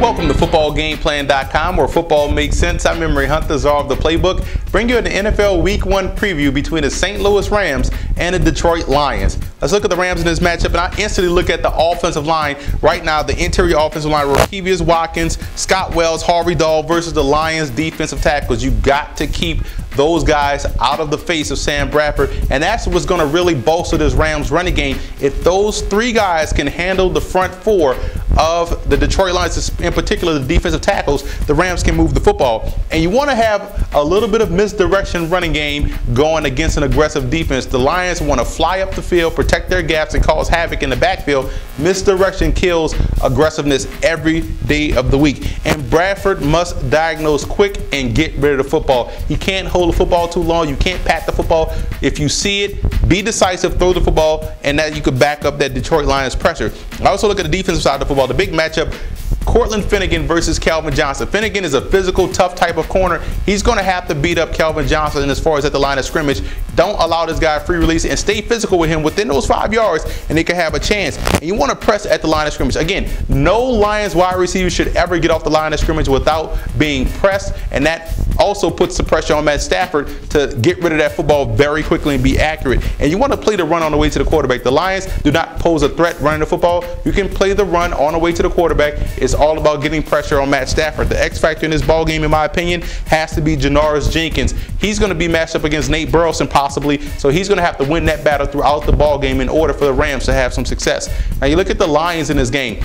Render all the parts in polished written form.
Welcome to FootballGamePlan.com, where football makes sense. I'm Memory Hunter, czar of the playbook. Bring you an NFL Week 1 preview between the St. Louis Rams and the Detroit Lions. Let's look at the Rams in this matchup, and I instantly look at the offensive line. Right now, the interior offensive line, Rakevius Watkins, Scott Wells, Harvey Dahl versus the Lions defensive tackles. You got to keep those guys out of the face of Sam Bradford, and that's what's going to really bolster this Rams running game. If those three guys can handle the front four of the Detroit Lions, in particular the defensive tackles, the Rams can move the football. And you want to have a little bit of misdirection running game going against an aggressive defense. The Lions want to fly up the field, protect their gaps, and cause havoc in the backfield. Misdirection kills aggressiveness every day of the week. And Bradford must diagnose quick and get rid of the football. He can't hold the football too long. You can't pat the football. If you see it, be decisive, throw the football, and that you could back up that Detroit Lions pressure. I also look at the defensive side of the football. The big matchup, Cortland Finnegan versus Calvin Johnson. Finnegan is a physical, tough type of corner. He's going to have to beat up Calvin Johnson as far as at the line of scrimmage. Don't allow this guy free release and stay physical with him within those 5 yards, and they can have a chance. And you want to press at the line of scrimmage. Again, no Lions wide receiver should ever get off the line of scrimmage without being pressed, and that also puts the pressure on Matt Stafford to get rid of that football very quickly and be accurate. And you want to play the run on the way to the quarterback. The Lions do not pose a threat running the football. You can play the run on the way to the quarterback. It's all about getting pressure on Matt Stafford. The X factor in this ball game, in my opinion, has to be Janoris Jenkins. He's going to be matched up against Nate Burleson possibly, so he's going to have to win that battle throughout the ball game in order for the Rams to have some success. Now you look at the Lions in this game.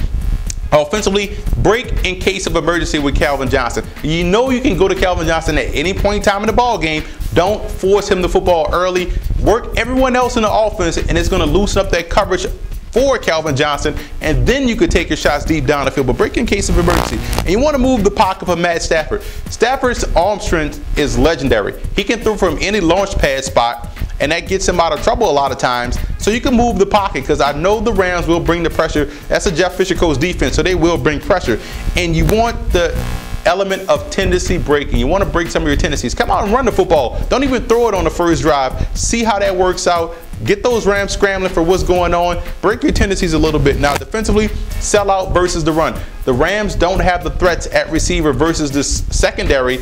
Offensively, break in case of emergency with Calvin Johnson. You know you can go to Calvin Johnson at any point in time in the ball game. Don't force him the football early. Work everyone else in the offense, and it's going to loosen up that coverage for Calvin Johnson, and then you could take your shots deep down the field. But break in case of emergency. And you want to move the pocket for Matt Stafford. Stafford's arm strength is legendary. He can throw from any launch pad spot, and that gets him out of trouble a lot of times. So you can move the pocket, because I know the Rams will bring the pressure. That's a Jeff Fisher coach defense, so they will bring pressure. And you want the element of tendency breaking. You want to break some of your tendencies. Come out and run the football. Don't even throw it on the first drive. See how that works out. Get those Rams scrambling for what's going on. Break your tendencies a little bit. Now, defensively, sell out versus the run. The Rams don't have the threats at receiver versus the secondary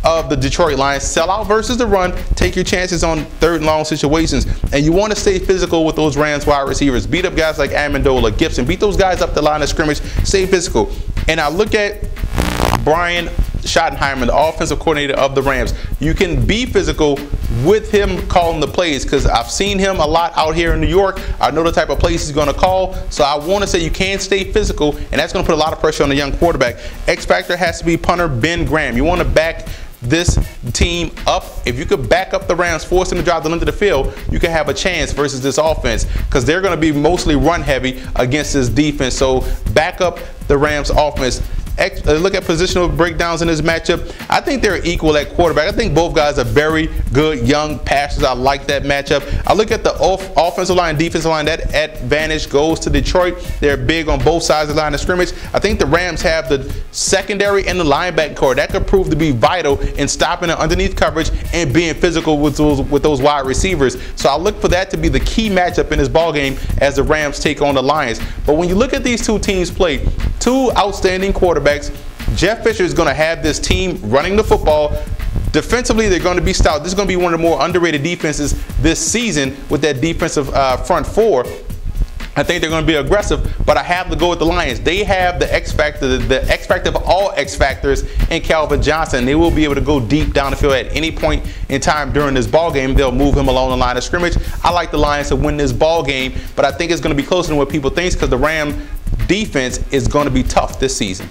of the Detroit Lions. Sell out versus the run. Take your chances on third and long situations. And you want to stay physical with those Rams wide receivers. Beat up guys like Amendola, Gibson. Beat those guys up the line of scrimmage. Stay physical. And I look at Brian Schottenheimer, the offensive coordinator of the Rams. You can be physical with him calling the plays, because I've seen him a lot out here in New York. I know the type of plays he's going to call. So I want to say you can stay physical, and that's going to put a lot of pressure on the young quarterback. X factor has to be punter Ben Graham. You want to back this team up. If you could back up the Rams, force them to drive the length of the field, you can have a chance versus this offense, because they're going to be mostly run heavy against this defense. So back up the Rams offense. Look at positional breakdowns in this matchup. I think they're equal at quarterback. I think both guys are very good young passers. I like that matchup. I look at the offensive line, defensive line. That advantage goes to Detroit. They're big on both sides of the line of scrimmage. I think the Rams have the secondary and the linebacker core. That could prove to be vital in stopping the underneath coverage and being physical with those wide receivers. So I look for that to be the key matchup in this ball game as the Rams take on the Lions. But when you look at these two teams play, two outstanding quarterbacks. Jeff Fisher is going to have this team running the football. Defensively, they're going to be stout. This is going to be one of the more underrated defenses this season with that defensive front four. I think they're going to be aggressive, but I have to go with the Lions. They have the X factor, the X factor of all X factors in Calvin Johnson. They will be able to go deep down the field at any point in time during this ball game. They'll move him along the line of scrimmage. I like the Lions to win this ball game, but I think it's going to be closer than what people think, because the Ram defense is going to be tough this season.